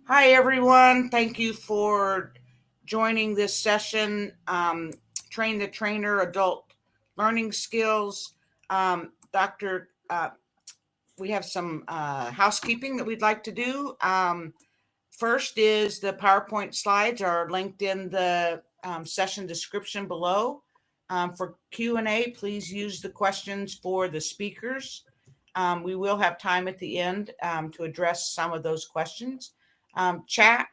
Hi, everyone. Thank you for joining this session. Train the Trainer Adult Learning Skills. Dr. We have some housekeeping that we'd like to do. First is the PowerPoint slides are linked in the session description below. For Q&A, please use the questions for the speakers. We will have time at the end to address some of those questions. Chat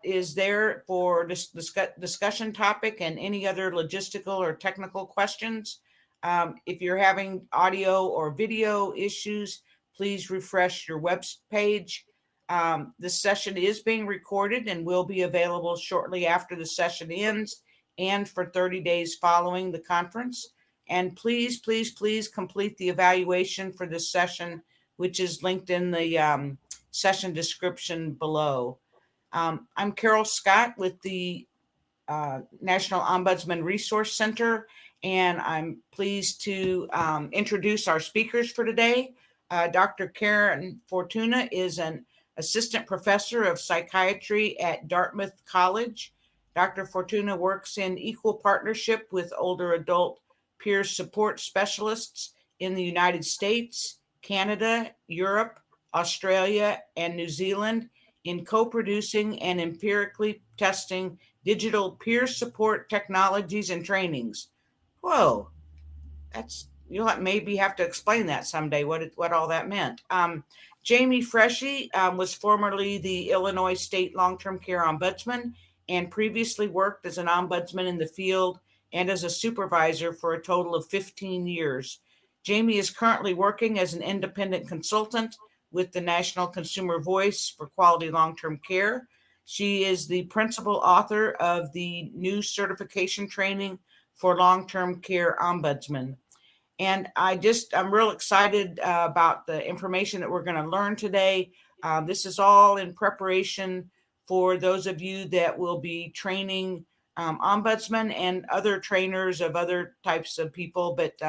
is there for this discussion topic and any other logistical or technical questions. If you're having audio or video issues, please refresh your web page. This session is being recorded and will be available shortly after the session ends and for 30 days following the conference. And please, please, please complete the evaluation for this session, which is linked in the session description below. I'm Carol Scott with the National Ombudsman Resource Center, and I'm pleased to introduce our speakers for today. Dr. Karen Fortuna is an assistant professor of psychiatry at Dartmouth College. Dr. Fortuna works in equal partnership with older adult peer support specialists in the United States, Canada, Europe, Australia, and New Zealand in co-producing and empirically testing digital peer support technologies and trainings. Whoa, you'll maybe have to explain that someday, what all that meant. Jamie Freshy was formerly the Illinois State Long-Term Care Ombudsman and previously worked as an ombudsman in the field and as a supervisor for a total of 15 years. Jamie is currently working as an independent consultant with the National Consumer Voice for Quality Long-Term Care. She is the principal author of the new certification training for long-term care ombudsman. And I'm real excited about the information that we're going to learn today. This is all in preparation for those of you that will be training ombudsmen and other trainers of other types of people. But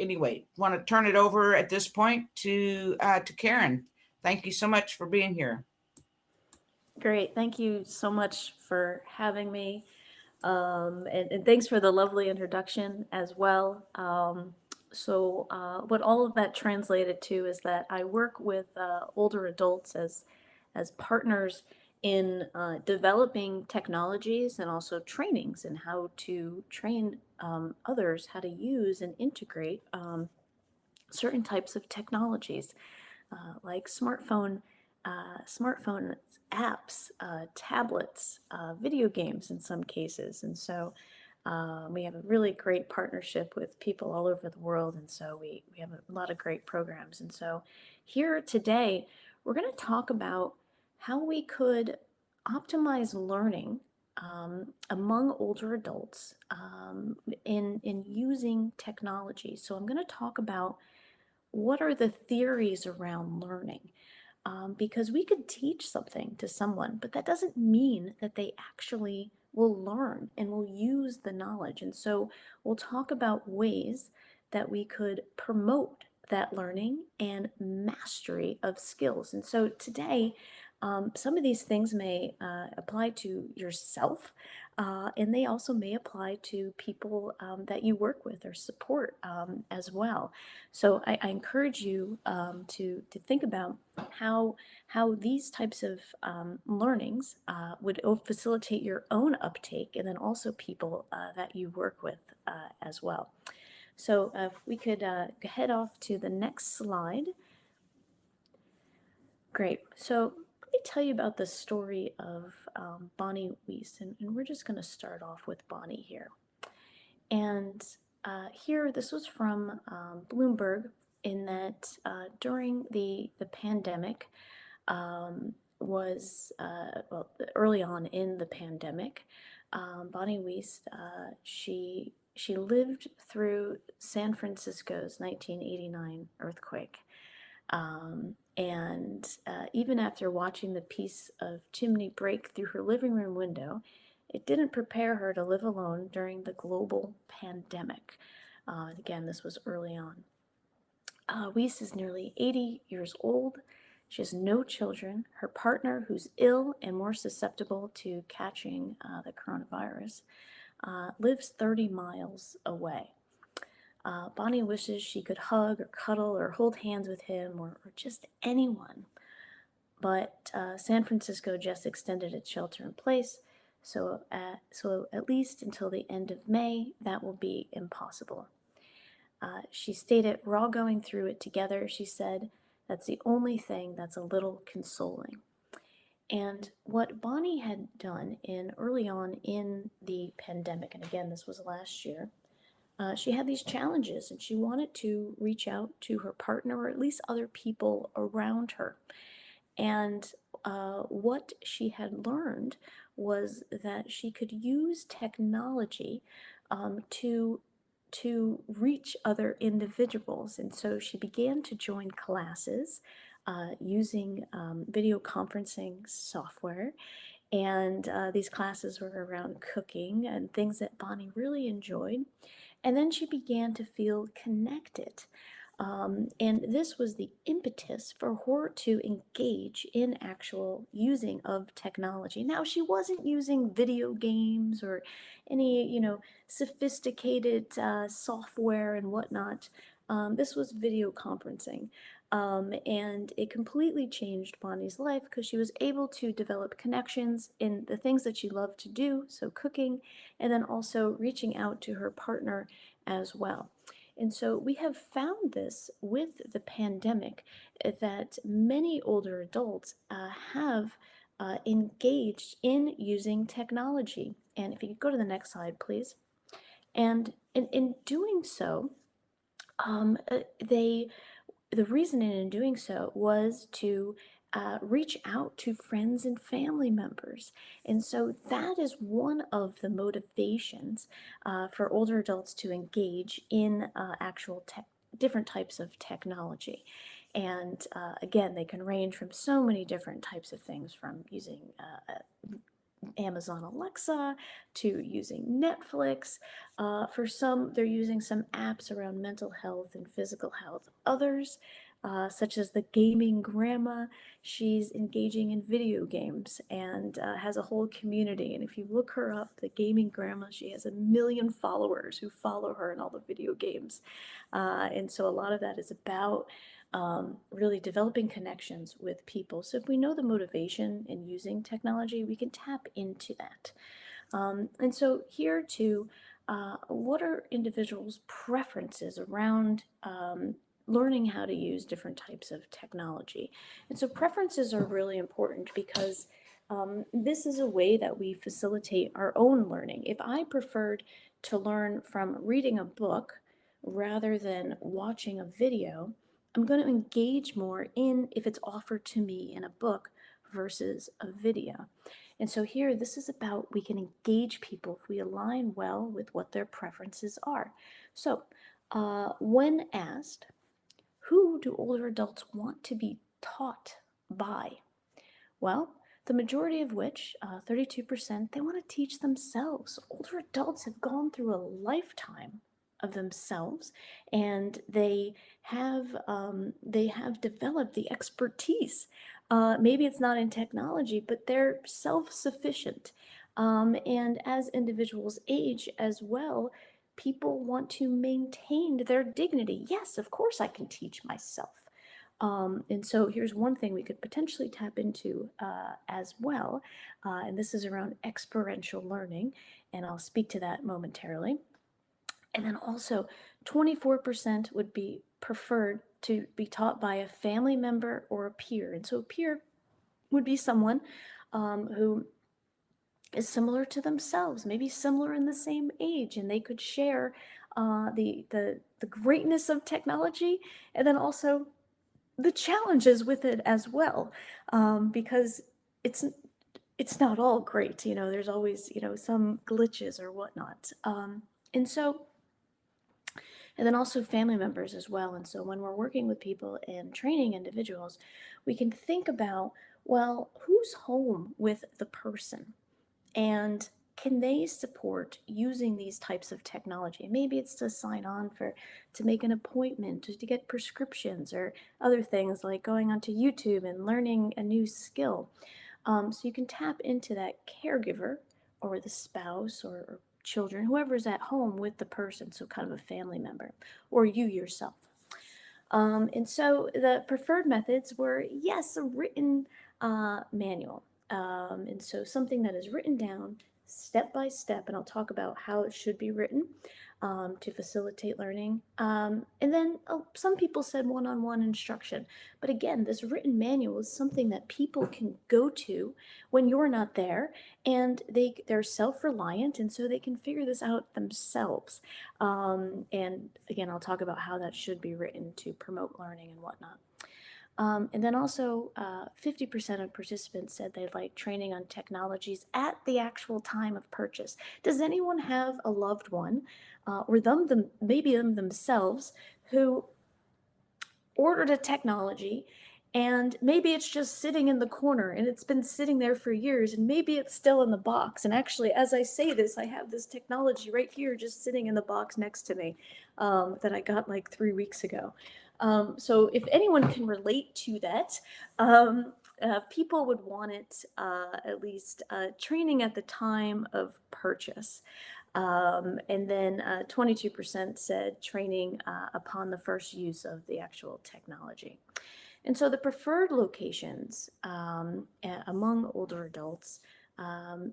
anyway, want to turn it over at this point to Karen. Thank you so much for being here. Great. Thank you so much for having me. And thanks for the lovely introduction as well. What all of that translated to is that I work with older adults as partners in developing technologies and also trainings and how to train others how to use and integrate certain types of technologies like smartphone apps, tablets, video games in some cases. And so we have a really great partnership with people all over the world. And so we have a lot of great programs. And so here today, we're going to talk about how we could optimize learning among older adults in using technology. So I'm going to talk about what are the theories around learning. Because we could teach something to someone, but that doesn't mean that they actually will learn and will use the knowledge. And so we'll talk about ways that we could promote that learning and mastery of skills. And so today, some of these things may apply to yourself, and they also may apply to people that you work with or support as well. So I encourage you to think about how these types of learnings would facilitate your own uptake, and then also people that you work with as well. So if we could head off to the next slide. Great. So let me tell you about the story of Bonnie Wiesen, and we're just going to start off with Bonnie here. And here, this was from Bloomberg, in that during the pandemic, early on in the pandemic, Bonnie Wiesen, she lived through San Francisco's 1989 earthquake. And even after watching the piece of chimney break through her living room window, it didn't prepare her to live alone during the global pandemic. Again, this was early on. Weiss is nearly 80 years old, She has no children. Her partner, who's ill and more susceptible to catching the coronavirus, lives 30 miles away. Bonnie wishes she could hug or cuddle or hold hands with him or just anyone. But San Francisco just extended its shelter in place, so at least until the end of May, that will be impossible. She stated, "We're all going through it together," she said. "That's the only thing that's a little consoling." And what Bonnie had done in early on in the pandemic, and again, this was last year, she had these challenges and she wanted to reach out to her partner or at least other people around her. And what she had learned was that she could use technology to reach other individuals. And so she began to join classes using video conferencing software. And these classes were around cooking and things that Bonnie really enjoyed. And then she began to feel connected. And this was the impetus for her to engage in actual using of technology. Now, she wasn't using video games or any, sophisticated software and whatnot. This was video conferencing. And it completely changed Bonnie's life because she was able to develop connections in the things that she loved to do, so cooking, and then also reaching out to her partner as well. And so we have found this with the pandemic that many older adults have engaged in using technology. And if you could go to the next slide, please. And in doing so, the reason in doing so was to reach out to friends and family members. And so that is one of the motivations for older adults to engage in actual different types of technology. And again, they can range from so many different types of things, from using Amazon Alexa to using Netflix. For some, they're using some apps around mental health and physical health. Others, such as the gaming grandma, she's engaging in video games and has a whole community. And if you look her up, the gaming grandma, she has 1 million followers who follow her in all the video games. And so a lot of that is about really developing connections with people. So if we know the motivation in using technology, we can tap into that. And so here too, what are individuals' preferences around learning how to use different types of technology? And so preferences are really important because this is a way that we facilitate our own learning. If I preferred to learn from reading a book rather than watching a video, I'm going to engage more in if it's offered to me in a book versus a video. And so here, this is about we can engage people if we align well with what their preferences are. So when asked, who do older adults want to be taught by? Well, the majority of which, 32%, they want to teach themselves. Older adults have gone through a lifetime of themselves, and they have developed the expertise. Maybe it's not in technology, but they're self-sufficient. And as individuals age as well, people want to maintain their dignity. Yes, of course I can teach myself. And so here's one thing we could potentially tap into as well, and this is around experiential learning, and I'll speak to that momentarily. And then also 24% would be preferred to be taught by a family member or a peer. And so a peer would be someone who is similar to themselves, maybe similar in the same age, and they could share the greatness of technology, and then also the challenges with it as well, because it's not all great. There's always some glitches or whatnot, and so. And then also family members as well. And so when we're working with people and training individuals, we can think about, well, who's home with the person? And can they support using these types of technology? Maybe it's to sign on to make an appointment, to get prescriptions, or other things like going onto YouTube and learning a new skill. So you can tap into that caregiver or the spouse or children, whoever's at home with the person, so kind of a family member, or you yourself. And so the preferred methods were, yes, a written manual. And so something that is written down step by step, and I'll talk about how it should be written to facilitate learning. And then some people said one-on-one instruction. But again, this written manual is something that people can go to when you're not there, and they're self-reliant, and so they can figure this out themselves. And again, I'll talk about how that should be written to promote learning and whatnot. And then also, 50% of participants said they'd like training on technologies at the actual time of purchase. Does anyone have a loved one, or maybe them themselves, who ordered a technology, and maybe it's just sitting in the corner and it's been sitting there for years, and maybe it's still in the box? And actually, as I say this, I have this technology right here just sitting in the box next to me that I got like 3 weeks ago. So if anyone can relate to that, people would want it, at least training at the time of purchase. And then 22% said training upon the first use of the actual technology. And so the preferred locations among older adults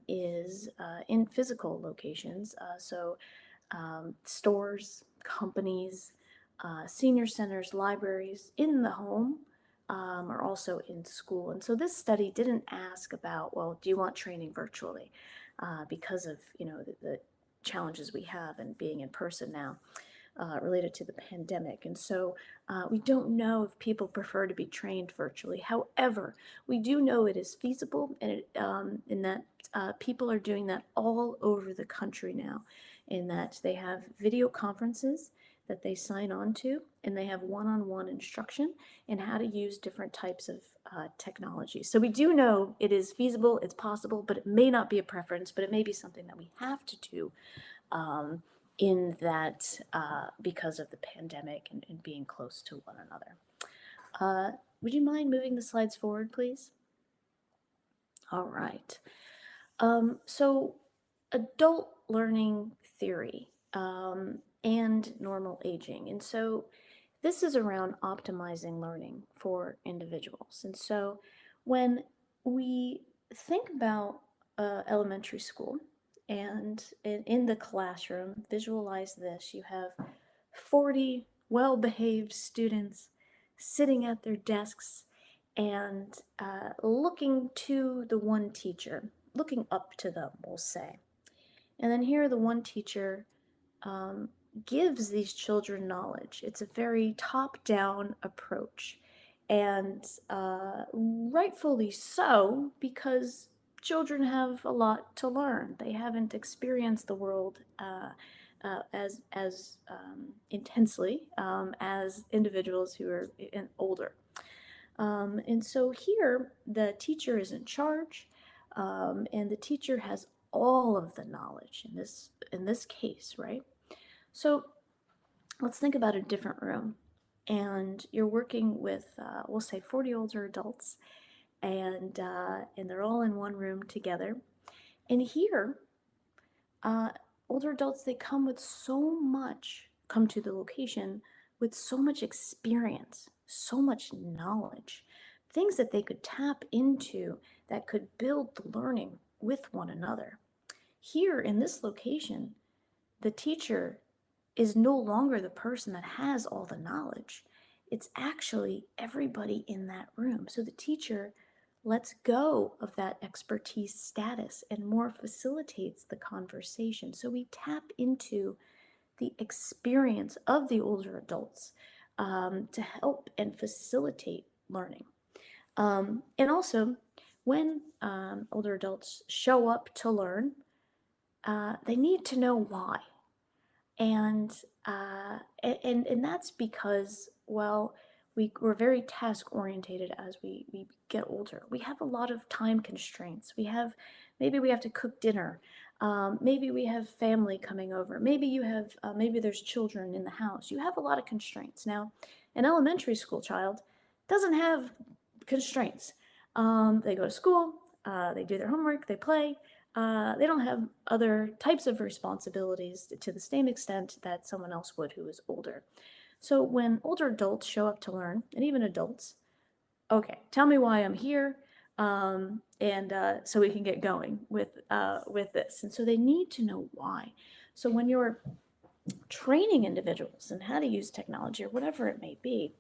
is in physical locations. Stores, companies, senior centers, libraries, in the home, or also in school. And so this study didn't ask about, well, do you want training virtually? Because of, the challenges we have and being in person now related to the pandemic. And so we don't know if people prefer to be trained virtually. However, we do know it is feasible, and in that people are doing that all over the country now, in that they have video conferences that they sign on to, and they have one-on-one instruction in how to use different types of technology. So we do know it is feasible, it's possible, but it may not be a preference, but it may be something that we have to do in that because of the pandemic and being close to one another. Would you mind moving the slides forward, please? All right. So adult learning theory and normal aging. And so this is around optimizing learning for individuals. And so when we think about elementary school, and in the classroom, visualize this. You have 40 well-behaved students sitting at their desks and looking to the one teacher, looking up to them, we'll say. And then here the one teacher gives these children knowledge. It's a very top-down approach, and rightfully so, because children have a lot to learn. They haven't experienced the world as intensely as individuals who are older. And so here the teacher is in charge, and the teacher has all of the knowledge in this case, right? So let's think about a different room, and you're working with we'll say 40 older adults, and they're all in one room together. And here, older adults, they come to the location with so much experience, so much knowledge, things that they could tap into that could build the learning with one another. Here in this location, the teacher is no longer the person that has all the knowledge. It's actually everybody in that room. So the teacher lets go of that expertise status and more facilitates the conversation. So we tap into the experience of the older adults to help and facilitate learning. And also, when older adults show up to learn, they need to know why. And that's because, well, we're very task orientated as we get older. We have a lot of time constraints. Maybe we have to cook dinner. Maybe we have family coming over. Maybe you have, maybe there's children in the house. You have a lot of constraints. Now, an elementary school child doesn't have constraints. They go to school, they do their homework, they play. They don't have other types of responsibilities to the same extent that someone else would who is older. So when older adults show up to learn, and even adults, okay, tell me why I'm here, and so we can get going with this. And so they need to know why. So when you're training individuals in how to use technology or whatever it may be,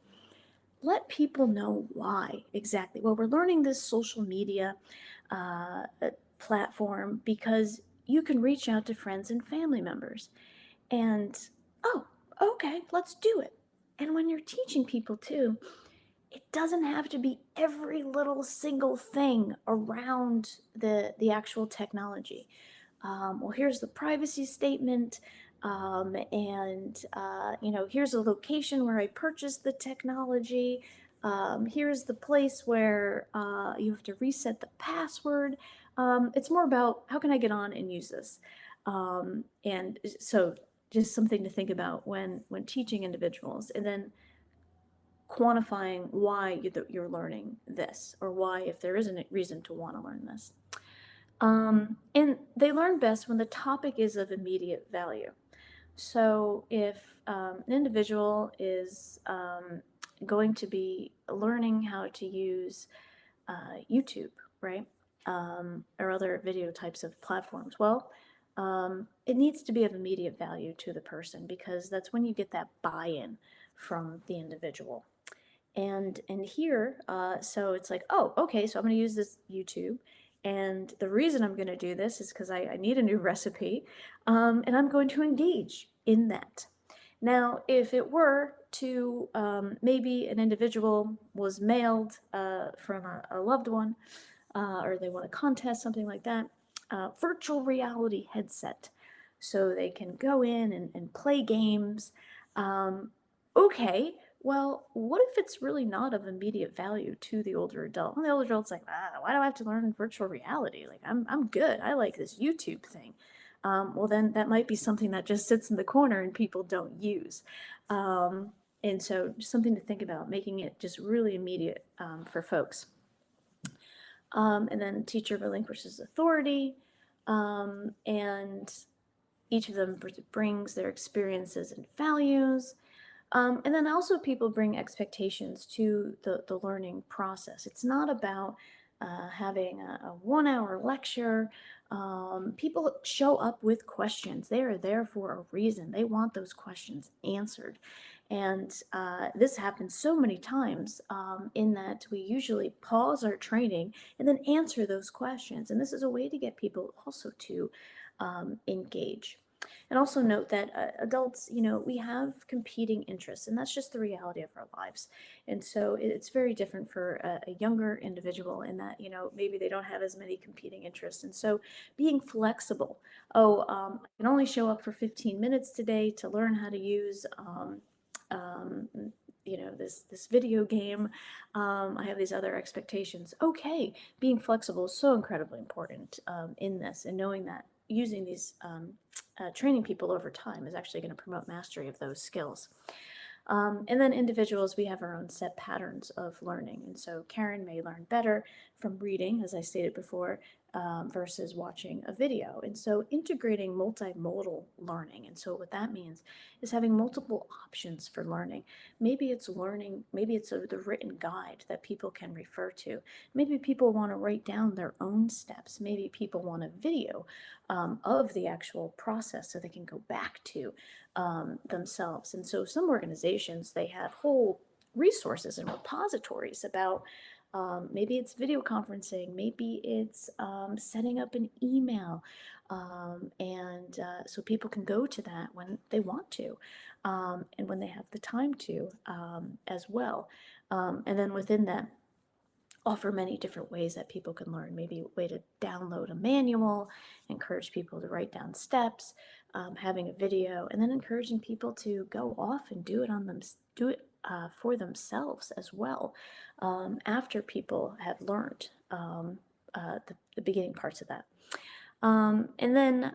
let people know why exactly. Well, we're learning this social media platform because you can reach out to friends and family members. And, oh, okay, let's do it. And when you're teaching people too, it doesn't have to be every little single thing around the actual technology. Well, here's the privacy statement, and here's a location where I purchased the technology. Here's the place where you have to reset the password. It's more about how can I get on and use this, and so just something to think about when teaching individuals, and then quantifying why you're learning this, or why, if there isn't a reason to want to learn this. And they learn best when the topic is of immediate value. So if an individual is going to be learning how to use YouTube, right, or other video types of platforms, well, it needs to be of immediate value to the person, because that's when you get that buy-in from the individual. And here, so it's like, oh, okay, so I'm going to use this YouTube. And the reason I'm going to do this is because I need a new recipe, and I'm going to engage in that. Now, if it were to maybe an individual was mailed from a loved one, or they want a contest, something like that, virtual reality headset. So they can go in and play games. Okay, well, what if it's really not of immediate value to the older adult? Well, the older adult's like, why do I have to learn virtual reality? Like, I'm good. I like this YouTube thing. Well, then that might be something that just sits in the corner and people don't use. And so just something to think about, making it just really immediate for folks. And then teacher relinquishes authority, and each of them brings their experiences and values. And then also people bring expectations to the learning process. It's not about having a 1 hour lecture. People show up with questions. They are there for a reason. They want those questions answered. And this happens so many times, in that we usually pause our training and then answer those questions. And this is a way to get people also to engage. And also note that adults, we have competing interests, and that's just the reality of our lives. And so it's very different for a younger individual in that, maybe they don't have as many competing interests. And so being flexible, I can only show up for 15 minutes today to learn how to use, um, this video game. I have these other expectations. Okay, being flexible is so incredibly important in this, and knowing that using these training people over time is actually going to promote mastery of those skills. And then individuals, we have our own set patterns of learning. And so Karen may learn better from reading, as I stated before, versus watching a video. And so integrating multimodal learning. And so what that means is having multiple options for learning. Maybe it's the written guide that people can refer to. Maybe people want to write down their own steps. Maybe people want a video of the actual process so they can go back to themselves. And so some organizations, they have whole resources and repositories about maybe it's video conferencing, maybe it's setting up an email, and so people can go to that when they want to, and when they have the time to, as well. And then within that, offer many different ways that people can learn. Maybe a way to download a manual, encourage people to write down steps, having a video, and then encouraging people to go off and do it for themselves as well, after people have learned the beginning parts of that. And then,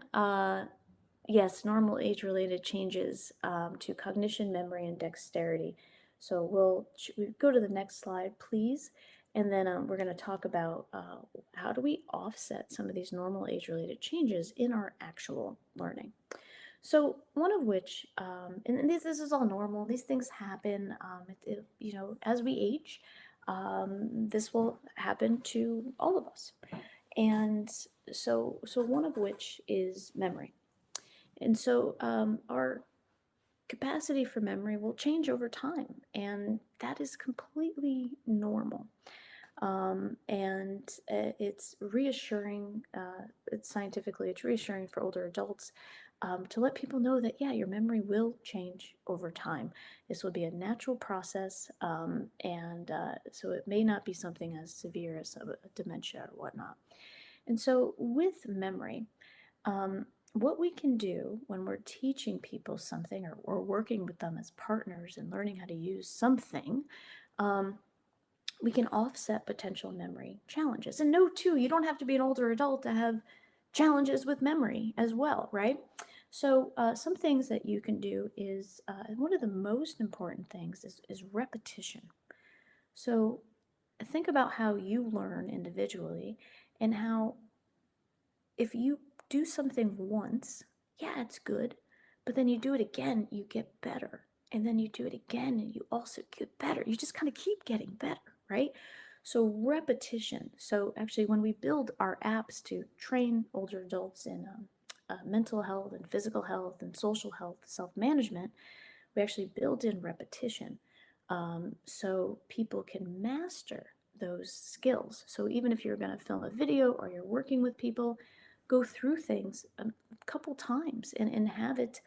yes, normal age-related changes to cognition, memory, and dexterity. So we go to the next slide, please. And then we're going to talk about how do we offset some of these normal age-related changes in our actual learning. So one of which, and this is all normal. These things happen. As we age, this will happen to all of us. And so one of which is memory. And so our capacity for memory will change over time, and that is completely normal. It's reassuring, it's reassuring for older adults to let people know that, yeah, your memory will change over time. This will be a natural process, so it may not be something as severe as a dementia or whatnot. And so with memory, what we can do when we're teaching people something or working with them as partners and learning how to use something, um, we can offset potential memory challenges. And no, too, you don't have to be an older adult to have challenges with memory as well, right? So some things that you can do is, one of the most important things is repetition. So think about how you learn individually and how if you do something once, yeah, it's good, but then you do it again, you get better. And then you do it again and you also get better. You just kind of keep getting better, right? So repetition. So actually, when we build our apps to train older adults in mental health and physical health and social health, self-management, we actually build in repetition, so people can master those skills. So even if you're going to film a video or you're working with people, go through things a couple times and have it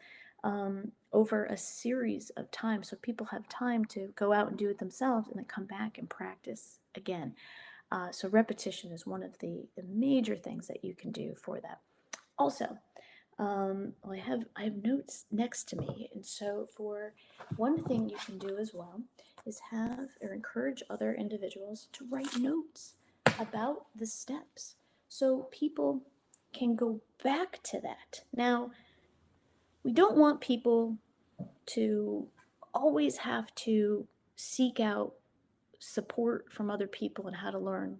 over a series of times so people have time to go out and do it themselves and then come back and practice again. So repetition is one of the major things that you can do for that. Also, I have notes next to me, and so for one thing you can do as well is have or encourage other individuals to write notes about the steps, so people can go back to that. Now, we don't want people to always have to seek out support from other people on how to learn.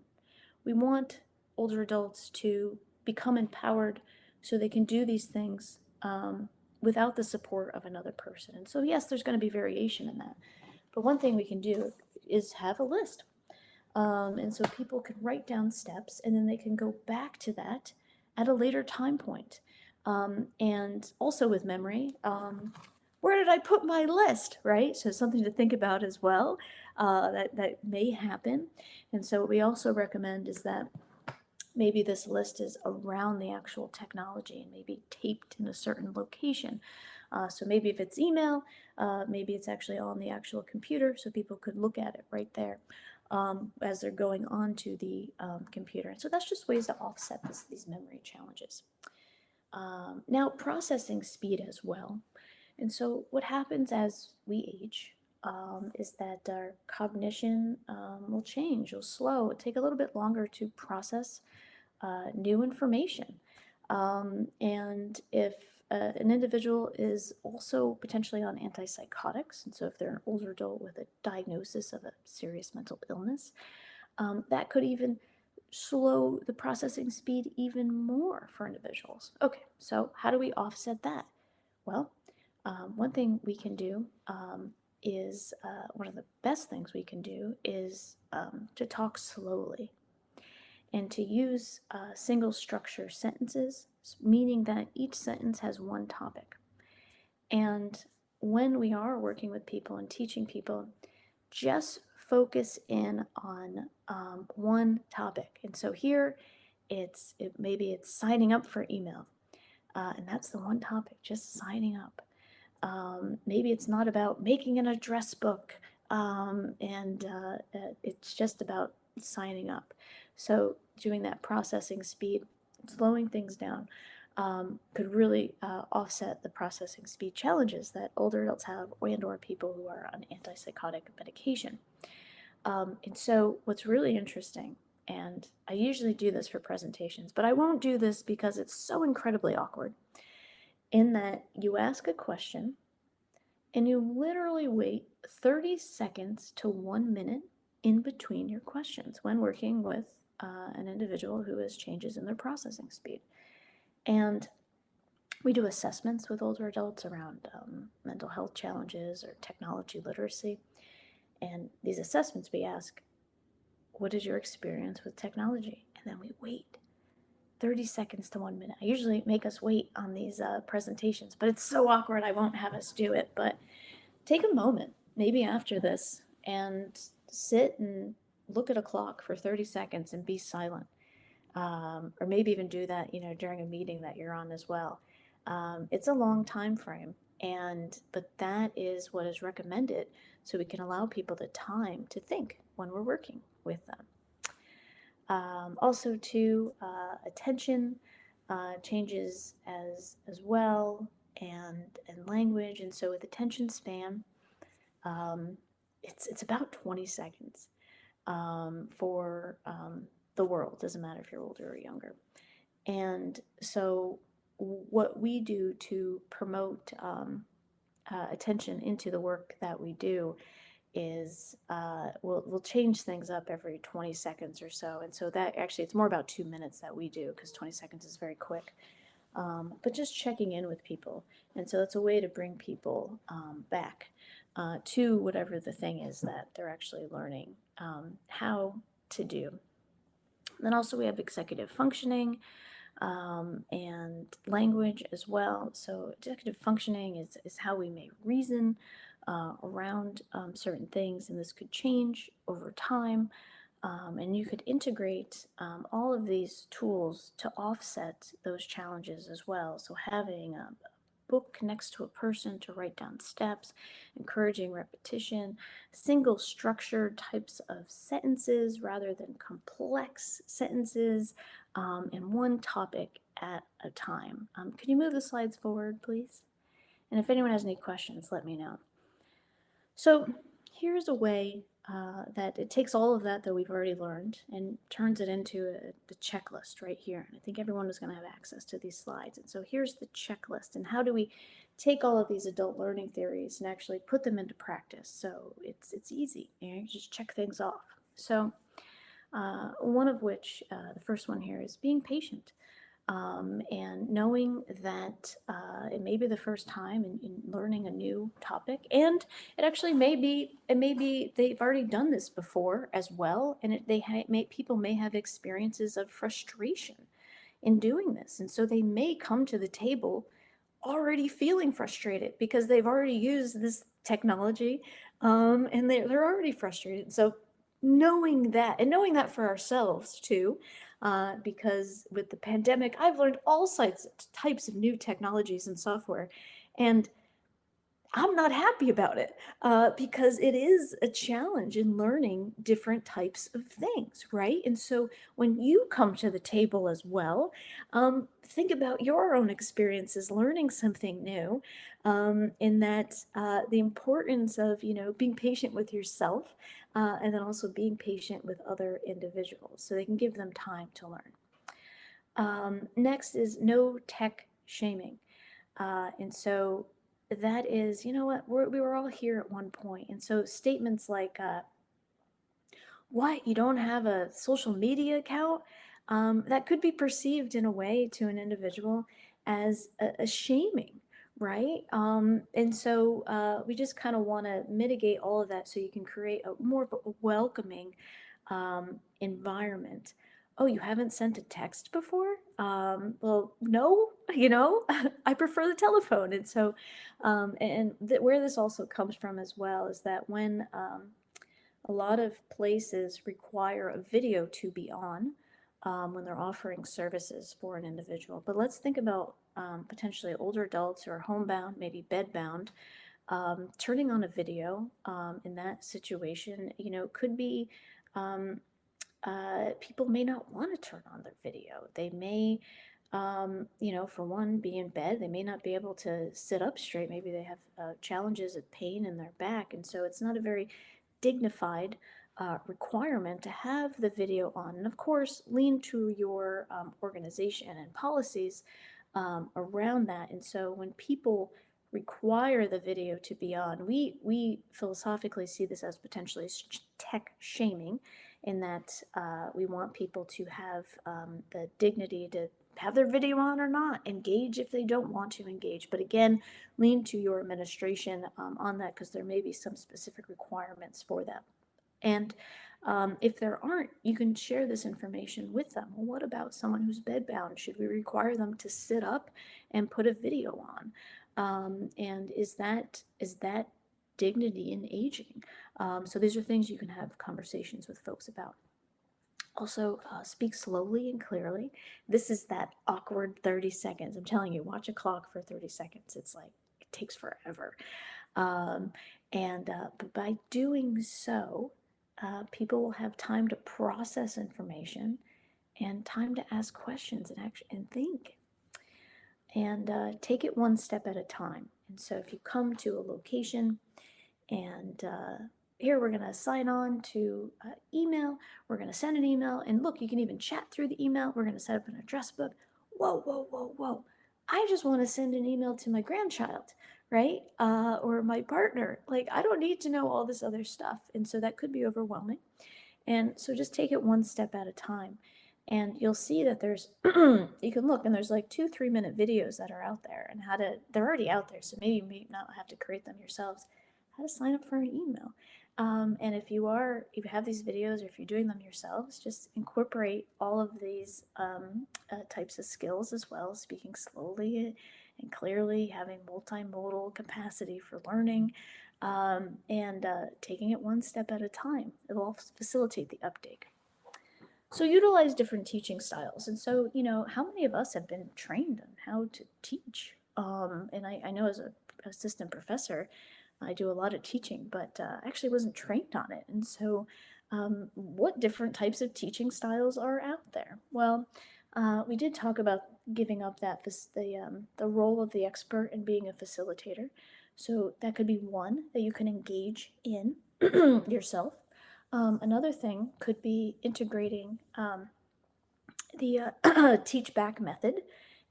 We want older adults to become empowered so they can do these things without the support of another person. And so, yes, there's going to be variation in that. But one thing we can do is have a list. And so people can write down steps and then they can go back to that at a later time point. And also with memory, where did I put my list, right? So something to think about as well, that may happen. And so what we also recommend is that maybe this list is around the actual technology and maybe taped in a certain location. So maybe if it's email, maybe it's actually on the actual computer so people could look at it right there as they're going on to the computer. And so that's just ways to offset these memory challenges. Now, processing speed as well. And so what happens as we age is that our cognition will change, will slow, it'll take a little bit longer to process new information. And if an individual is also potentially on antipsychotics, and so if they're an older adult with a diagnosis of a serious mental illness, that could even slow the processing speed even more for individuals. Okay, so how do we offset that? Well, one thing we can do is one of the best things we can do is to talk slowly and to use single structure sentences, meaning that each sentence has one topic. And when we are working with people and teaching people, just focus in on one topic. And so here, maybe it's signing up for email, and that's the one topic, just signing up. Maybe it's not about making an address book, it's just about signing up. So doing that processing speed, slowing things down, could really offset the processing speed challenges that older adults have and/or people who are on antipsychotic medication. And so what's really interesting And I usually do this for presentations, but I won't do this because it's so incredibly awkward, in that you ask a question and you literally wait 30 seconds to 1 minute in between your questions when working with an individual who has changes in their processing speed. And we do assessments with older adults around mental health challenges or technology literacy. And these assessments, we ask, what is your experience with technology? And then we wait 30 seconds to 1 minute. I usually make us wait on these presentations, but it's so awkward I won't have us do it. But take a moment, maybe after this, and sit and look at a clock for 30 seconds and be silent. Or maybe even do that, during a meeting that you're on as well. It's a long time frame, but that is what is recommended, so we can allow people the time to think when we're working with them. Also, too, attention changes as well, and language. And so with attention span, it's about 20 seconds for the world. Doesn't matter if you're older or younger. And so what we do to promote attention into the work that we do is we'll change things up every 20 seconds or so. And so that actually, it's more about 2 minutes that we do, because 20 seconds is very quick. But just checking in with people. And so it's a way to bring people back to whatever the thing is that they're actually learning how to do. And then also we have executive functioning and language as well. So executive functioning is how we may reason around certain things, and this could change over time. And you could integrate all of these tools to offset those challenges as well. So having a book next to a person to write down steps, encouraging repetition, single structured types of sentences rather than complex sentences, and one topic at a time. Can you move the slides forward, please? And if anyone has any questions, let me know. So here's a way that it takes all of that we've already learned and turns it into the checklist right here. And I think everyone is going to have access to these slides. And so here's the checklist. And how do we take all of these adult learning theories and actually put them into practice? So it's easy. You just check things off. So one of which, the first one here, is being patient. And knowing that it may be the first time in learning a new topic, and it actually may be they've already done this before as well, and people may have experiences of frustration in doing this, and so they may come to the table already feeling frustrated because they've already used this technology, and they're already frustrated. So knowing that for ourselves too, because with the pandemic, I've learned all types of new technologies and software, and I'm not happy about it because it is a challenge in learning different types of things, right? And so when you come to the table as well, think about your own experiences learning something new, in that the importance of, being patient with yourself, and then also being patient with other individuals so they can give them time to learn. Next is no tech shaming. And so that is, we were all here at one point. And so statements like, what, you don't have a social media account? That could be perceived in a way to an individual as a shaming, right? And so we just kind of want to mitigate all of that so you can create a more of a welcoming environment. Oh, you haven't sent a text before? Well, no, I prefer the telephone. And so, where this also comes from as well is that when a lot of places require a video to be on when they're offering services for an individual. But let's think about potentially older adults who are homebound, maybe bedbound. Turning on a video in that situation, could be people may not want to turn on their video. They may, for one, be in bed. They may not be able to sit up straight. Maybe they have challenges of pain in their back. And so it's not a very dignified requirement to have the video on. And of course, lean to your organization and policies around that. And so when people require the video to be on, we philosophically see this as potentially tech shaming, in that we want people to have the dignity to have their video on or not, engage if they don't want to engage. But again, lean to your administration on that, because there may be some specific requirements for that. And if there aren't, you can share this information with them. Well, what about someone who's bedbound? Should we require them to sit up and put a video on? And is that dignity in aging? So these are things you can have conversations with folks about. Also, speak slowly and clearly. This is that awkward 30 seconds. I'm telling you, watch a clock for 30 seconds. It's like, it takes forever. But by doing so, people will have time to process information and time to ask questions and think, and take it one step at a time. And so if you come to a location and here we're going to sign on to email, we're going to send an email, and look, you can even chat through the email. We're going to set up an address book. Whoa, whoa, whoa, whoa. I just want to send an email to my grandchild, right? Or my partner. Like, I don't need to know all this other stuff. And so that could be overwhelming. And so just take it one step at a time. And you'll see that there's, you can look, and there's like 2-3 minute videos that are out there, and they're already out there. So maybe you may not have to create them yourselves, how to sign up for an email. And if you have these videos, or if you're doing them yourselves, just incorporate all of these types of skills as well, speaking slowly and clearly, having multimodal capacity for learning, and taking it one step at a time. It will facilitate the uptake. So utilize different teaching styles. And so, how many of us have been trained on how to teach? And I know as an assistant professor, I do a lot of teaching, but actually wasn't trained on it. And so what different types of teaching styles are out there? Well, we did talk about giving up the role of the expert and being a facilitator. So that could be one that you can engage in yourself. Another thing could be integrating the teach back method,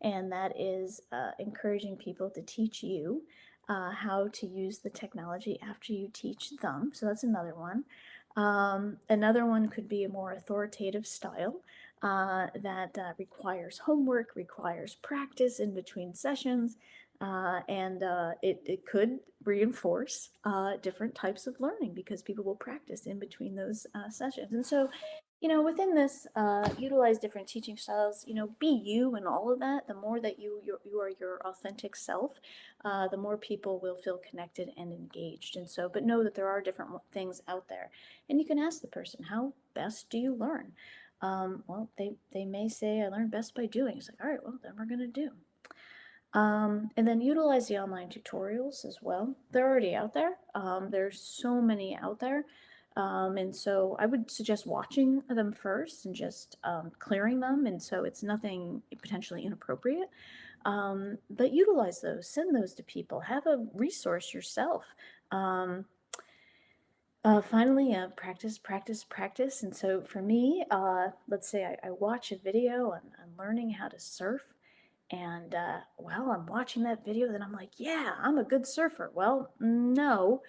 and that is encouraging people to teach you how to use the technology after you teach them. So that's another one. Another one could be a more authoritative style that requires homework, requires practice in between sessions, and it could reinforce different types of learning, because people will practice in between those sessions. And so, within this, utilize different teaching styles, be you and all of that. The more that you are your authentic self, the more people will feel connected and engaged. And so, but know that there are different things out there. And you can ask the person, how best do you learn? Well, they may say, I learn best by doing. It's like, all right, well, then we're going to do. And then utilize the online tutorials as well. They're already out there. There's so many out there. And so I would suggest watching them first and just clearing them. And so it's nothing potentially inappropriate. But utilize those, send those to people, have a resource yourself. Finally, practice, practice, practice. And so for me, let's say I watch a video on learning how to surf. And while I'm watching that video, then I'm like, yeah, I'm a good surfer. Well, no,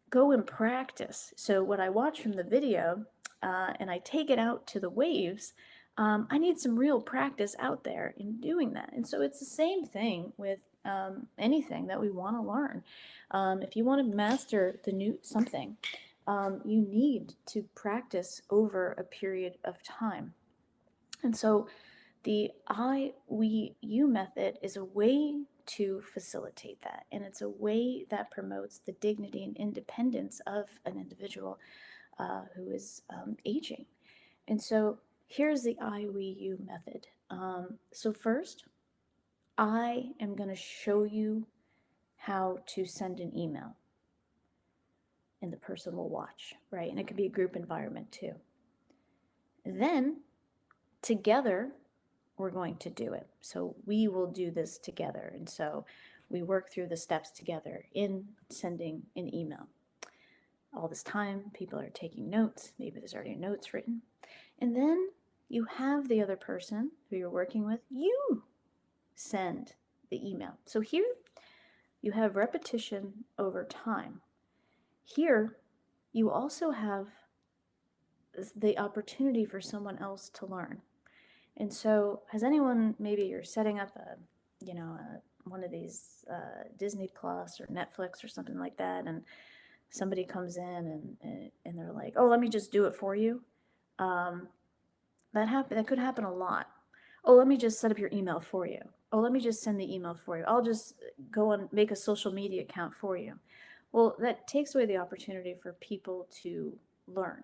go and practice. So what I watch from the video and I take it out to the waves, I need some real practice out there in doing that. And so it's the same thing with anything that we want to learn. If you want to master something, you need to practice over a period of time. And so the I, we, you method is a way to facilitate that, and it's a way that promotes the dignity and independence of an individual who is aging. And so here's the I, we, you method. So first, I am going to show you how to send an email, and the person will watch, right? And it could be a group environment too. Then together, we're going to do it. So we will do this together. And so we work through the steps together in sending an email. all this time, people are taking notes. Maybe there's already notes written. And then you have the other person who you're working with, you send the email. So here you have repetition over time. Here you also have the opportunity for someone else to learn. And so has anyone, maybe you're setting up one of these Disney Plus or Netflix or something like that, and somebody comes in and they're like, oh, let me just do it for you. That could happen a lot. Oh, let me just set up your email for you. Oh, let me just send the email for you. I'll just go and make a social media account for you. Well, that takes away the opportunity for people to learn.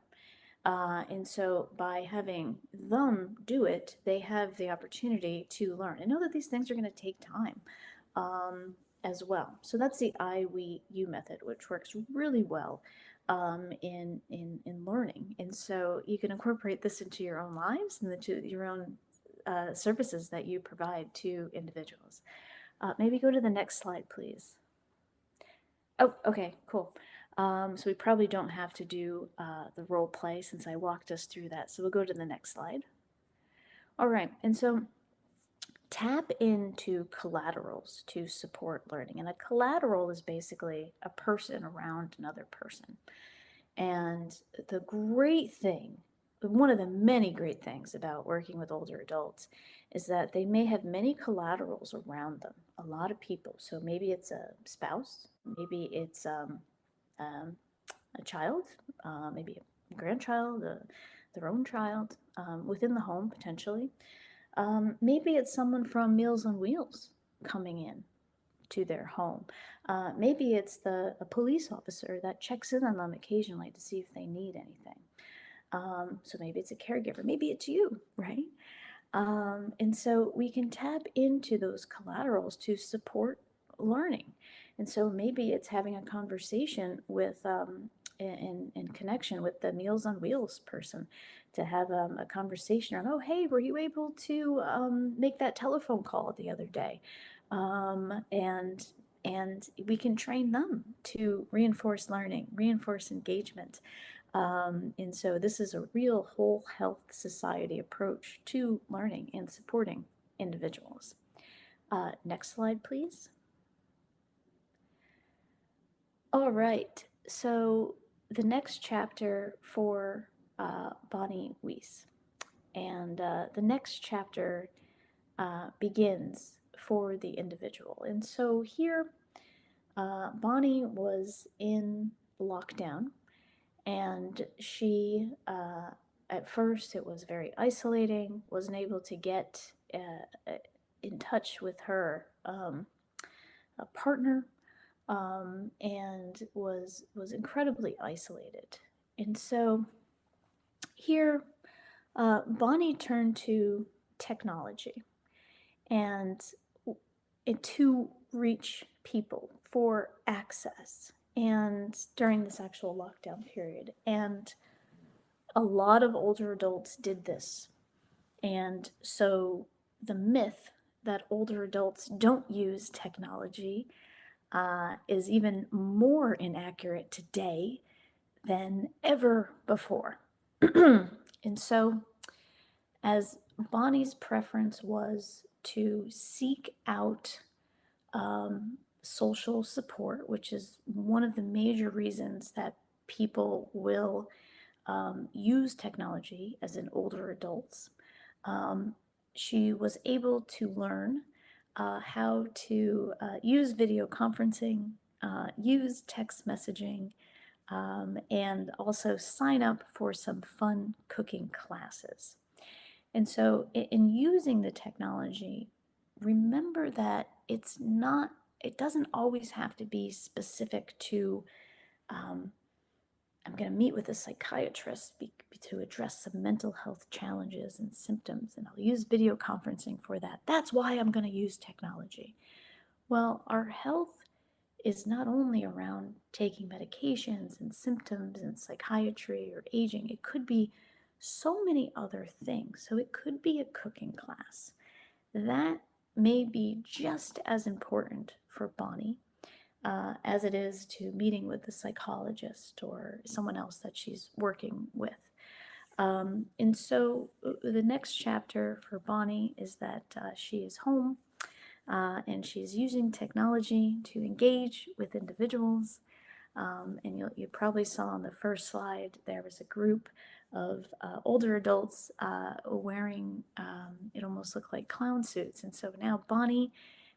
And so by having them do it, they have the opportunity to learn. And know that these things are going to take time as well. So that's the I, we, you method, which works really well in learning. And so you can incorporate this into your own lives and into your own services that you provide to individuals. Maybe go to the next slide, please. Oh, okay, cool. So we probably don't have to do the role play since I walked us through that. So we'll go to the next slide. All right, and so tap into collaterals to support learning. And a collateral is basically a person around another person. And the great thing, one of the many great things about working with older adults is that they may have many collaterals around them, a lot of people. So maybe it's a spouse, maybe it's a child, maybe a grandchild, their own child, within the home potentially. Maybe it's someone from Meals on Wheels coming in to their home. Maybe it's a police officer that checks in on them occasionally to see if they need anything. So maybe it's a caregiver. Maybe it's you, right? And so we can tap into those collaterals to support learning. And so maybe it's having a conversation with, in connection with the Meals on Wheels person, to have a conversation on, oh, hey, were you able to make that telephone call the other day? And we can train them to reinforce learning, reinforce engagement. And so this is a real whole health society approach to learning and supporting individuals. Next slide, please. All right, so the next chapter for Bonnie Wiesen. And the next chapter begins for the individual. And so here, Bonnie was in lockdown, and she, at first, it was very isolating, wasn't able to get in touch with her partner, and was incredibly isolated. And so here, Bonnie turned to technology and to reach people for access, and during this actual lockdown period. And a lot of older adults did this. And so the myth that older adults don't use technology is even more inaccurate today than ever before. And so, as Bonnie's preference was to seek out social support, which is one of the major reasons that people will use technology as in older adults, she was able to learn how to use video conferencing, use text messaging, and also sign up for some fun cooking classes. And so in using the technology, remember that it doesn't always have to be specific to, I'm going to meet with a psychiatrist to address some mental health challenges and symptoms, and I'll use video conferencing for that. That's why I'm going to use technology. Well, our health is not only around taking medications and symptoms and psychiatry or aging. It could be so many other things. So it could be a cooking class. That may be just as important for Bonnie as it is to meeting with the psychologist or someone else that she's working with. And so the next chapter for Bonnie is that she is home and she's using technology to engage with individuals. And you probably saw on the first slide, there was a group of older adults wearing, it almost looked like clown suits. And so now Bonnie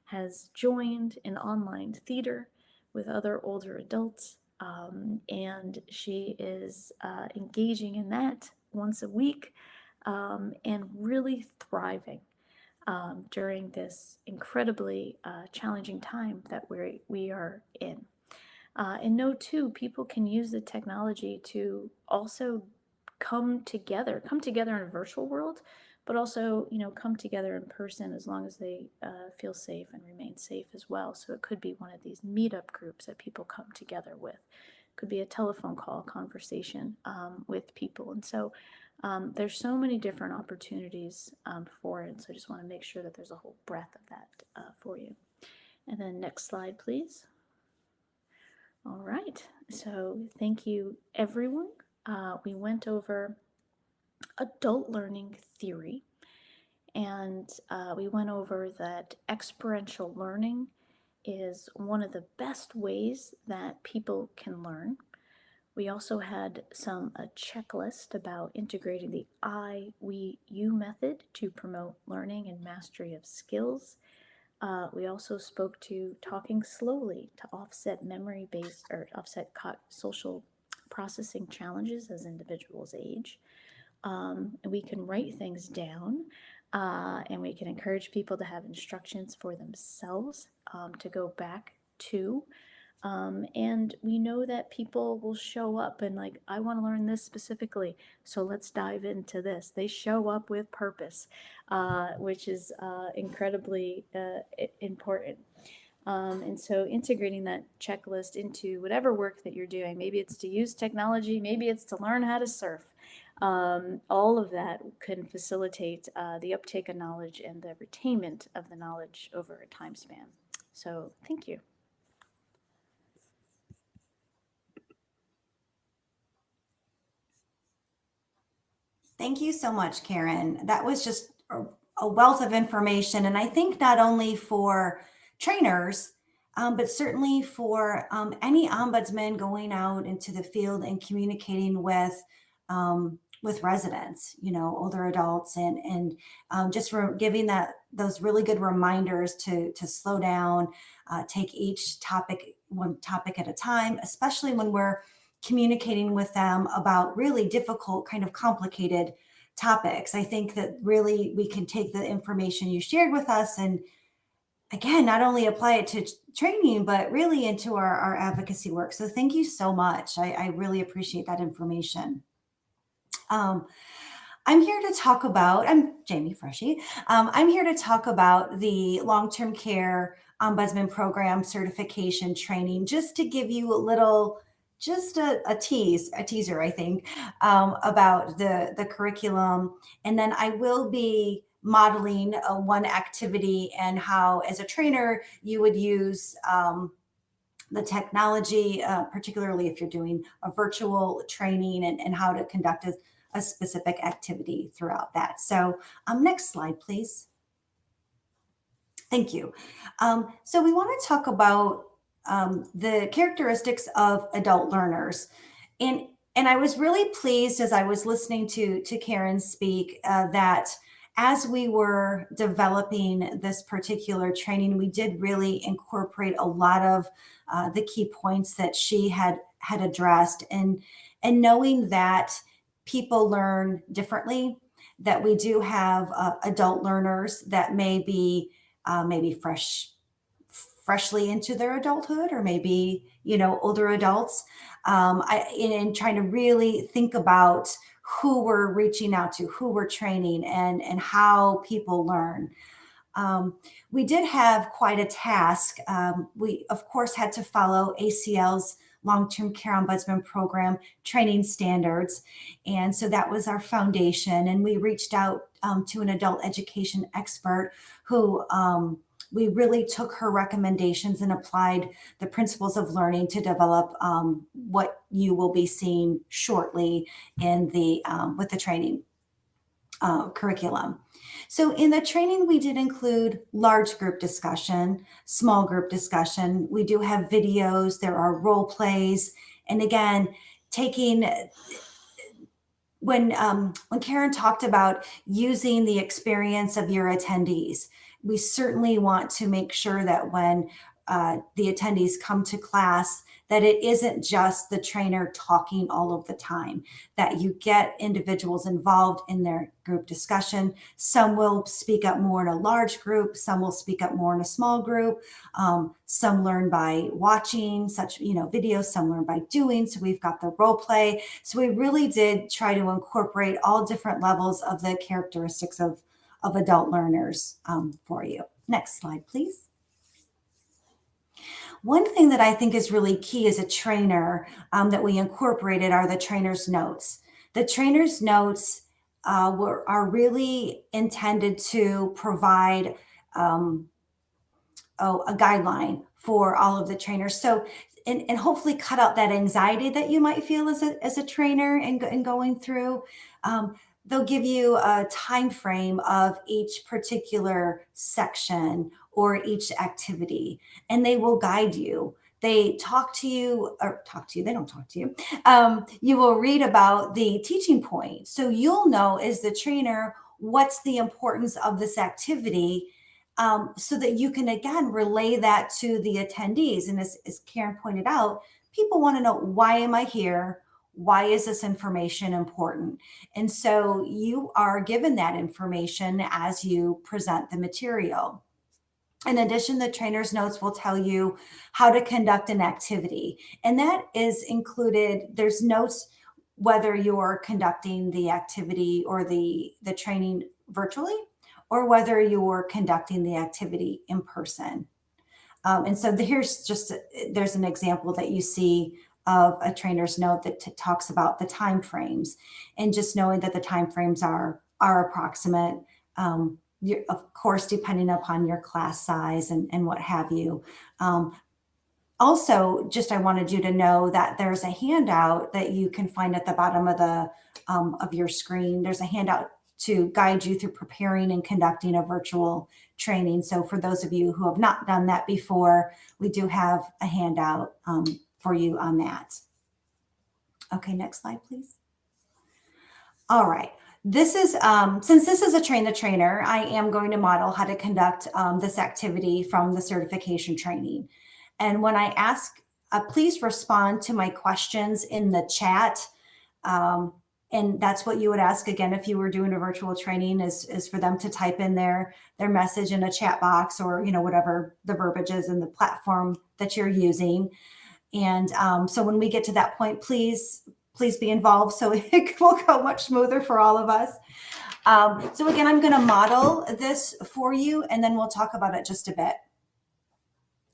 has joined an online theater with other older adults. And she is engaging in that once a week and really thriving during this incredibly challenging time that we are in. And know too, people can use the technology to also come together in a virtual world, but also, come together in person as long as they feel safe and remain safe as well. So it could be one of these meetup groups that people come together with. Could be a telephone call conversation with people. And so there's so many different opportunities for it. So I just want to make sure that there's a whole breadth of that for you. And then next slide, please. All right, so thank you, everyone. We went over adult learning theory, and we went over that experiential learning is one of the best ways that people can learn. We also had a checklist about integrating the I, we, you method to promote learning and mastery of skills. We also spoke to talking slowly to offset memory-based or offset social processing challenges as individuals age. And we can write things down and we can encourage people to have instructions for themselves to go back to. And we know that people will show up and like, I want to learn this specifically, so let's dive into this. They show up with purpose, which is incredibly important. And so integrating that checklist into whatever work that you're doing, maybe it's to use technology, maybe it's to learn how to surf. All of that can facilitate the uptake of knowledge and the retainment of the knowledge over a time span. So thank you. Thank you so much, Karen. That was just a wealth of information. And I think not only for trainers, but certainly for any ombudsman going out into the field and communicating with residents, older adults, and just giving those really good reminders to slow down, take each topic one topic at a time, especially when we're communicating with them about really difficult, kind of complicated topics. I think that really we can take the information you shared with us and, again, not only apply it to training, but really into our advocacy work. So thank you so much. I really appreciate that information. I'm Jamie Freshy. I'm here to talk about the Long-Term Care Ombudsman Program certification training, just to give you a teaser, I think, about the curriculum. And then I will be modeling one activity and how, as a trainer, you would use the technology, particularly if you're doing a virtual training, and how to conduct a specific activity throughout that. So next slide, please. Thank you. So we want to talk about the characteristics of adult learners. And I was really pleased as I was listening to Karen speak that as we were developing this particular training, we did really incorporate a lot of the key points that she had addressed, and knowing that people learn differently, that we do have adult learners that may be maybe freshly into their adulthood, or maybe, older adults, in trying to really think about who we're reaching out to, who we're training, and how people learn. We did have quite a task. We, of course, had to follow ACL's Long-Term Care Ombudsman Program training standards. And so that was our foundation. And we reached out to an adult education expert who we really took her recommendations and applied the principles of learning to develop what you will be seeing shortly in the with the training curriculum. So in the training, we did include large group discussion, small group discussion. We do have videos, there are role plays. And again, taking when Karen talked about using the experience of your attendees, we certainly want to make sure that when the attendees come to class, that it isn't just the trainer talking all of the time, that you get individuals involved in their group discussion. Some will speak up more in a large group, some will speak up more in a small group. Some learn by watching such, videos, some learn by doing. So we've got the role play. So we really did try to incorporate all different levels of the characteristics of adult learners for you. Next slide, please. One thing that I think is really key as a trainer that we incorporated are the trainer's notes. The trainer's notes are really intended to provide a guideline for all of the trainers. So, and hopefully cut out that anxiety that you might feel as a trainer and going through. They'll give you a time frame of each particular section or each activity, and they will guide you. They talk to you, they don't talk to you. You will read about the teaching point. So you'll know as the trainer what's the importance of this activity, so that you can, again, relay that to the attendees. And as Karen pointed out, people want to know, why am I here? Why is this information important? And so you are given that information as you present the material. In addition, the trainer's notes will tell you how to conduct an activity. And that is included, there's notes whether you're conducting the activity or the training virtually, or whether you're conducting the activity in person. And so there's an example that you see of a trainer's note that talks about the time frames, and just knowing that the time frames are approximate, of course, depending upon your class size and what have you. Also, I wanted you to know that there's a handout that you can find at the bottom of your screen. There's a handout to guide you through preparing and conducting a virtual training. So for those of you who have not done that before, we do have a handout for you on that. Okay, next slide, please. All right. This is, since this is a train the trainer, I am going to model how to conduct this activity from the certification training. And when I ask, please respond to my questions in the chat. And that's what you would ask, again, if you were doing a virtual training, is for them to type in their message in a chat box, or, whatever the verbiage is in the platform that you're using. And so when we get to that point, please be involved, so it will go much smoother for all of us. So again, I'm going to model this for you, and then we'll talk about it just a bit.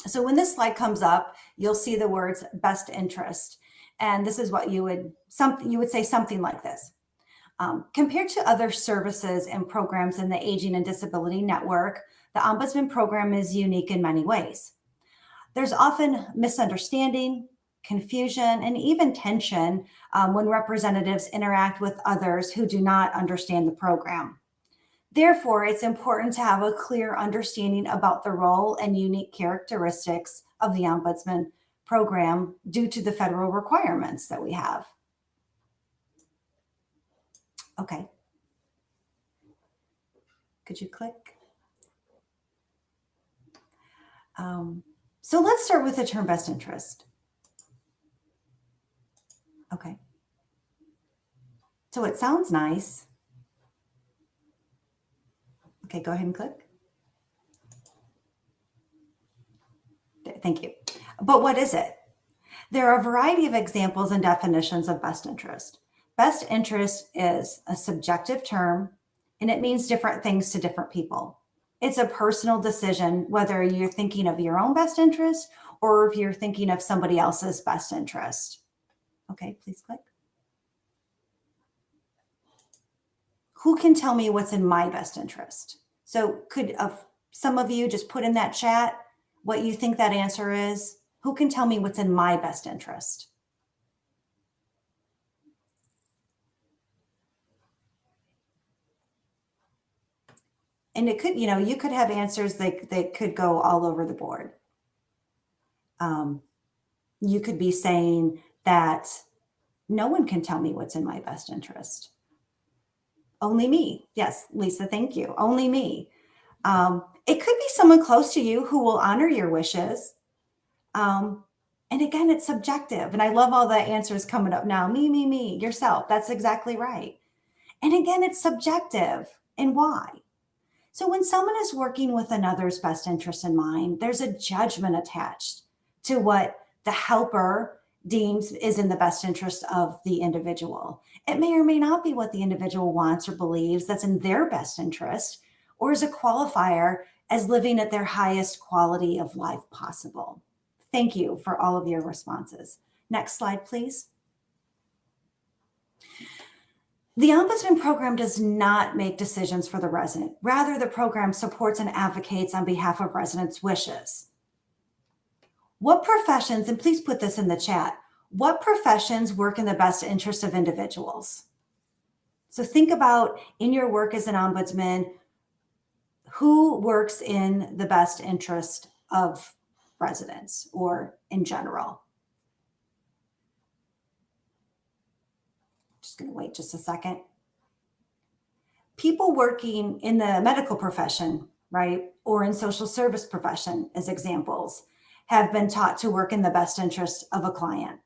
So when this slide comes up, you'll see the words best interest. And this is what you would say something like this. Compared to other services and programs in the Aging and Disability Network, the Ombudsman program is unique in many ways. There's often misunderstanding, confusion, and even tension when representatives interact with others who do not understand the program. Therefore, it's important to have a clear understanding about the role and unique characteristics of the Ombudsman program due to the federal requirements that we have. Okay. Could you click? So let's start with the term best interest. Okay. So it sounds nice. Okay, go ahead and click. Thank you. But what is it? There are a variety of examples and definitions of best interest. Best interest is a subjective term, and it means different things to different people. It's a personal decision whether you're thinking of your own best interest or if you're thinking of somebody else's best interest. Okay, please click. Who can tell me what's in my best interest? So could Some of you just put in that chat what you think that answer is. Who can tell me what's in my best interest? And it could, you could have answers that could go all over the board. You could be saying that no one can tell me what's in my best interest. Only me. Yes, Lisa, thank you. Only me. It could be someone close to you who will honor your wishes. And again, it's subjective. And I love all the answers coming up now. Me, yourself. That's exactly right. And again, it's subjective. And why? So when someone is working with another's best interest in mind, there's a judgment attached to what the helper deems is in the best interest of the individual. It may or may not be what the individual wants or believes that's in their best interest, or is a qualifier as living at their highest quality of life possible. Thank you for all of your responses. Next slide, please. The Ombudsman program does not make decisions for the resident. Rather, the program supports and advocates on behalf of residents' wishes. What professions, and please put this in the chat, what professions work in the best interest of individuals? So think about in your work as an ombudsman, who works in the best interest of residents or in general? Just going to wait just a second. People working in the medical profession, right, or in social service profession, as examples, have been taught to work in the best interest of a client.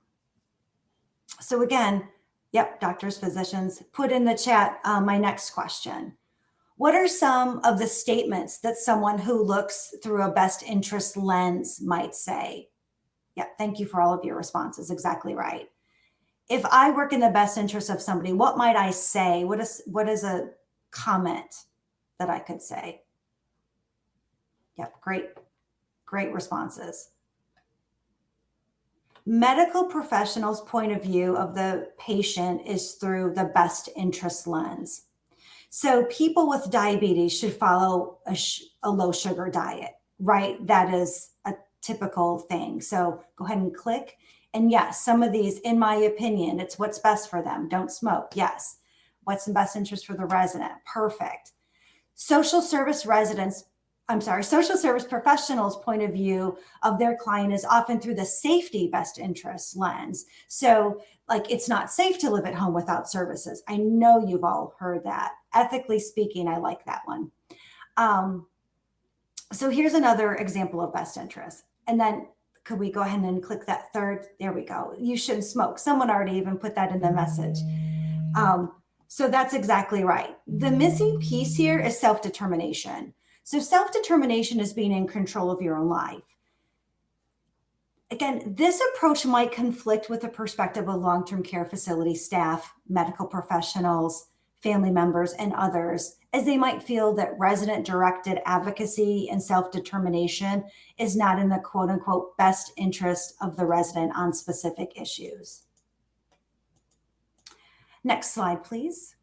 So again, yep, doctors, physicians, put in the chat my next question. What are some of the statements that someone who looks through a best interest lens might say? Yep, thank you for all of your responses. Exactly right. If I work in the best interest of somebody, what might I say? What is a comment that I could say? Yep, great responses. Medical professionals' point of view of the patient is through the best interest lens. So people with diabetes should follow a low sugar diet, right? That is a typical thing. So go ahead and click. And yes, some of these, in my opinion, it's what's best for them. Don't smoke. Yes. What's in best interest for the resident? Perfect. Social service professionals' point of view of their client is often through the safety best interest lens. So like, it's not safe to live at home without services. I know you've all heard that. Ethically speaking, I like that one. So here's another example of best interest. And then could we go ahead and click that third? There we go. You shouldn't smoke. Someone already even put that in the message. So that's exactly right. The missing piece here is self-determination. So self-determination is being in control of your own life. Again, this approach might conflict with the perspective of long-term care facility staff, medical professionals, family members, and others, as they might feel that resident-directed advocacy and self-determination is not in the quote-unquote best interest of the resident on specific issues. Next slide, please.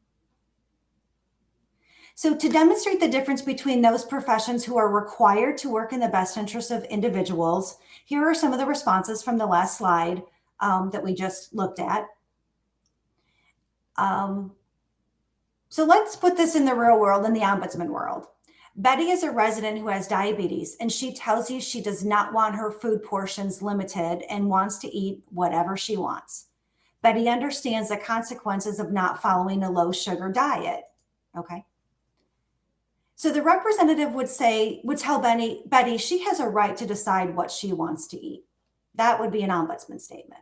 So to demonstrate the difference between those professions who are required to work in the best interest of individuals, here are some of the responses from the last slide that we just looked at. So let's put this in the real world, in the ombudsman world. Betty is a resident who has diabetes, and she tells you she does not want her food portions limited and wants to eat whatever she wants. Betty understands the consequences of not following a low sugar diet. Okay. So the representative would tell Betty she has a right to decide what she wants to eat. That would be an ombudsman statement.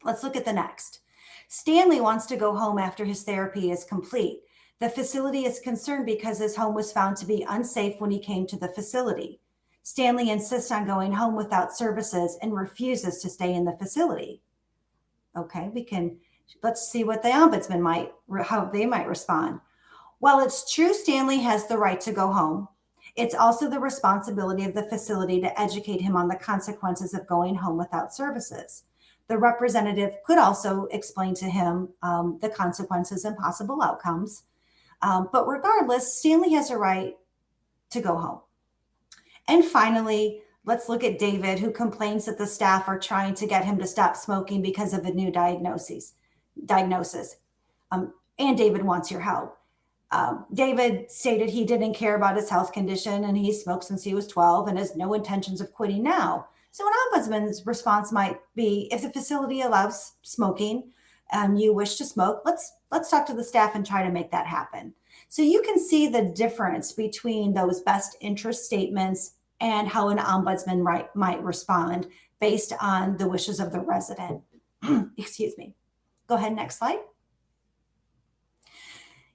Let's look at the next. Stanley wants to go home after his therapy is complete. The facility is concerned because his home was found to be unsafe when he came to the facility. Stanley insists on going home without services and refuses to stay in the facility. Okay, let's see what the ombudsman how they might respond. While it's true Stanley has the right to go home, it's also the responsibility of the facility to educate him on the consequences of going home without services. The representative could also explain to him the consequences and possible outcomes. But regardless, Stanley has a right to go home. And finally, let's look at David, who complains that the staff are trying to get him to stop smoking because of a new diagnosis. And David wants your help. David stated he didn't care about his health condition and he smoked since he was 12 and has no intentions of quitting now. So an ombudsman's response might be, if the facility allows smoking and you wish to smoke, let's talk to the staff and try to make that happen. So you can see the difference between those best interest statements and how an ombudsman might respond based on the wishes of the resident. Excuse me. Go ahead, next slide.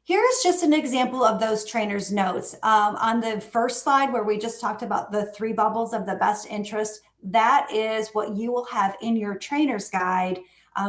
Here is just an example of those trainers' notes. On the first slide where we just talked about the 3 bubbles of the best interest, that is what you will have in your trainer's guide.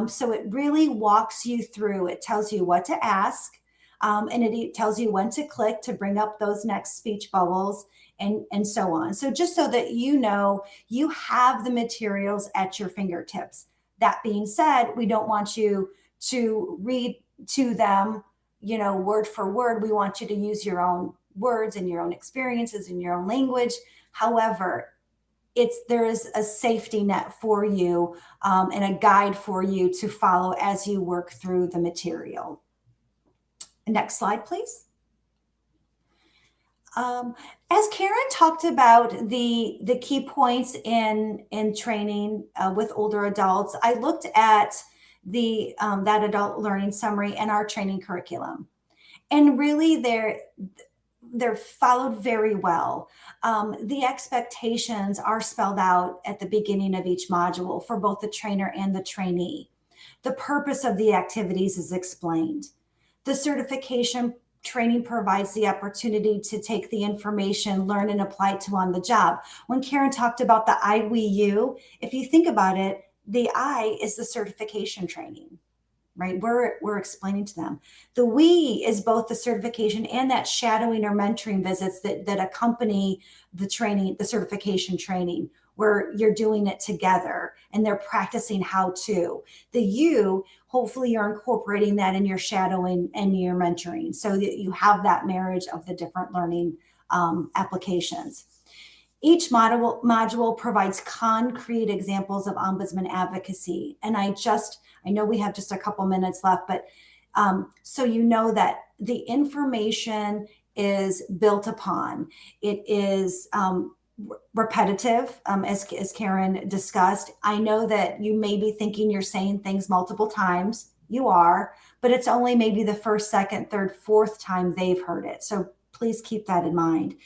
So it really walks you through. It tells you what to ask, and it tells you when to click to bring up those next speech bubbles and so on. So just so that you know, you have the materials at your fingertips. That being said, we don't want you to read to them, word for word. We want you to use your own words and your own experiences and your own language. However, there is a safety net for you and a guide for you to follow as you work through the material. Next slide, please. As Karen talked about the key points in training with older adults, I looked at that adult learning summary and our training curriculum, and really they're followed very well. The expectations are spelled out at the beginning of each module for both the trainer and the trainee. The purpose of the activities is explained. The certification training provides the opportunity to take the information, learn, and apply it to on the job. When Karen talked about the I, we, you, if you think about it, the I is the certification training, right? We're explaining to them. The we is both the certification and that shadowing or mentoring visits that accompany the training, the certification training, where you're doing it together and they're practicing how to. The you, hopefully you're incorporating that in your shadowing and your mentoring so that you have that marriage of the different learning applications. Each module provides concrete examples of ombudsman advocacy. And I know we have just a couple minutes left, but so you know that the information is built upon. It is repetitive, as Karen discussed. I know that you may be thinking you're saying things multiple times. You are, but it's only maybe the first, second, third, fourth time they've heard it. So please keep that in mind.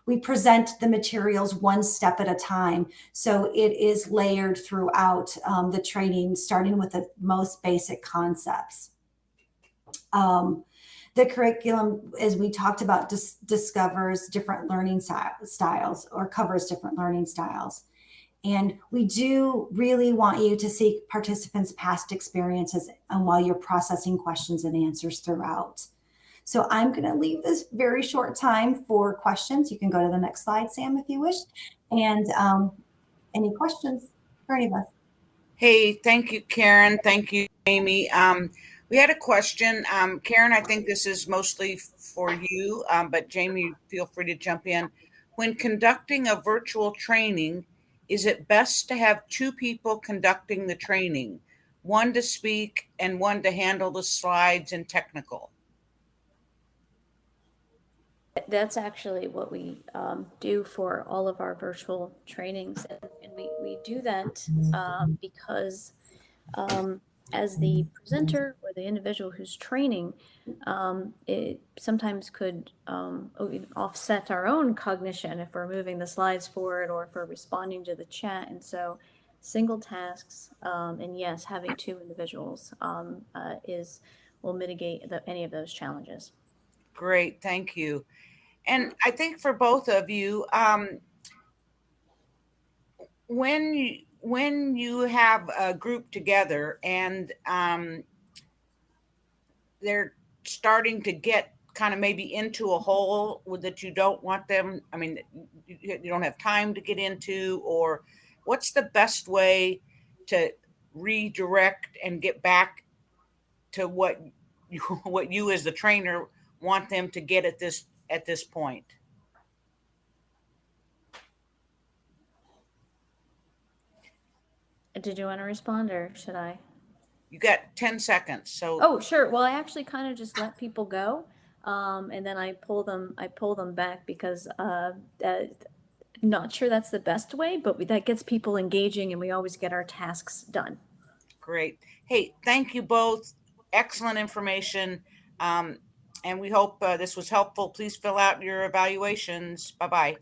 We present the materials one step at a time. So it is layered throughout the training, starting with the most basic concepts. The curriculum, as we talked about, discovers different learning styles or covers different learning styles. And we do really want you to seek participants' past experiences and while you're processing questions and answers throughout. So I'm going to leave this very short time for questions. You can go to the next slide, Sam, if you wish. And any questions for any of us? Hey, thank you, Karen. Thank you, Amy. We had a question. Karen, I think this is mostly for you, but Jamie, feel free to jump in. When conducting a virtual training, is it best to have 2 people conducting the training, one to speak and one to handle the slides and technical? That's actually what we do for all of our virtual trainings. And we do that because as the presenter or the individual who's training, it sometimes could offset our own cognition if we're moving the slides forward or if we're responding to the chat. And so single tasks, and yes, having 2 individuals will mitigate any of those challenges. Great, thank you. And I think for both of you, when you have a group together and they're starting to get kind of maybe into a hole that you don't want them, I mean, you don't have time to get into, or what's the best way to redirect and get back to what you as the trainer want them to get at this point? Did you want to respond or should I? You got 10 seconds. So Oh, sure. Well, I actually kind of just let people go, and then I pull them back because not sure that's the best way, but that gets people engaging, and we always get our tasks done. great. Hey, thank you both. Excellent information. And we hope this was helpful. Please fill out your evaluations. Bye-bye.